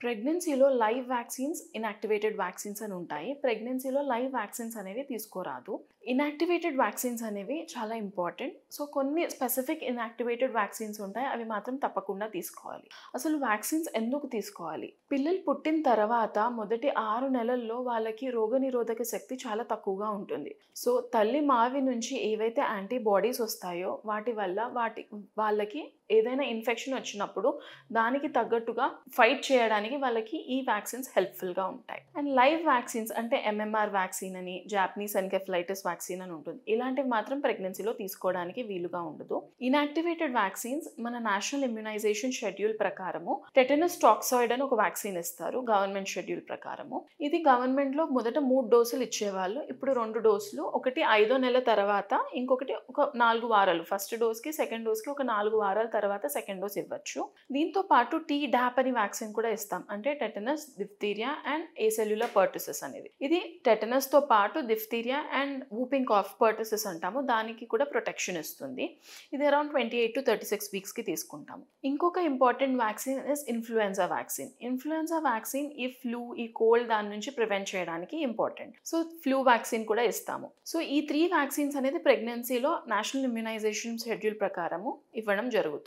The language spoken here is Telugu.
ప్రెగ్నెన్సీలో లైవ్ వ్యాక్సిన్స్, ఇన్‌యాక్టివేటెడ్ వ్యాక్సిన్స్ అని ఉంటాయి. ప్రెగ్నెన్సీలో లైవ్ వ్యాక్సిన్స్ అనేవి తీసుకోరాదు. ఇన్‌యాక్టివేటెడ్ వ్యాక్సిన్స్ అనేవి చాలా ఇంపార్టెంట్. సో, కొన్ని స్పెసిఫిక్ ఇన్‌యాక్టివేటెడ్ వ్యాక్సిన్స్ ఉంటాయి. అవి మాత్రం తప్పకుండా తీసుకోవాలి. అసలు వ్యాక్సిన్స్ ఎందుకు తీసుకోవాలి? పిల్లలు పుట్టిన తర్వాత మొదటి 6 నెలల్లో వాళ్ళకి రోగనిరోధక శక్తి చాలా తక్కువగా ఉంటుంది. సో, తల్లి మావి నుంచి ఏవైతే యాంటీబాడీస్ వస్తాయో వాటి వల్ల వాళ్ళకి ఏదైనా ఇన్ఫెక్షన్ వచ్చినప్పుడు దానికి తగ్గట్టుగా ఫైట్ చేయడానికి వాళ్ళకి ఈ వ్యాక్సిన్స్ హెల్ప్ఫుల్గా ఉంటాయి. అండ్ లైవ్ వ్యాక్సిన్స్ అంటే ఎంఎంఆర్ వ్యాక్సిన్ అని, జాపనీస్ ఎన్కెఫలైటిస్ వ్యాక్సిన్ అని ఉంటుంది. ఇలాంటివి మాత్రం ప్రెగ్నెన్సీలో తీసుకోవడానికి వీలుగా ఉండదు. ఇన్‌యాక్టివేటెడ్ వ్యాక్సిన్స్ మన నేషనల్ ఇమ్యునైజేషన్ షెడ్యూల్ ప్రకారము టెటనస్ టాక్సాయిడ్ అని ఒక వ్యాక్సిన్ ఇస్తారు గవర్నమెంట్ షెడ్యూల్ ప్రకారము. ఇది గవర్నమెంట్లో మొదట 3 డోసులు ఇచ్చేవాళ్ళు. ఇప్పుడు 2 డోసులు, ఒకటి 5వ నెల తర్వాత, ఇంకొకటి ఒక 4 వారాలు. ఫస్ట్ డోస్కి సెకండ్ డోస్కి ఒక 4 వారాల తర్వాత సెకండ్ డోస్ ఇవ్వచ్చు. దీంతో పాటు టీడాప్ అని వ్యాక్సిన్ కూడా ఇస్తాం. అంటే tetanus, diphtheria and acellular pertussis అనేది. ఇది టెటనస్తో పాటు diphtheria and whooping cough pertussis అంటాము. దానికి కూడా ప్రొటెక్షన్ ఇస్తుంది. ఇది అరౌండ్ 28 to 36 వీక్స్కి తీసుకుంటాము. ఇంకొక important vaccine is influenza vaccine. Influenza vaccine ఈ ఫ్లూ, ఈ కోల్డ్ దాని నుంచి ప్రివెంట్ చేయడానికి ఇంపార్టెంట్. సో, ఫ్లూ వ్యాక్సిన్ కూడా ఇస్తాము. సో, ఈ 3 వ్యాక్సిన్స్ అనేది ప్రెగ్నెన్సీలో నేషనల్ ఇమ్యునైజేషన్ షెడ్యూల్ ప్రకారము ఇవ్వడం జరుగుతుంది.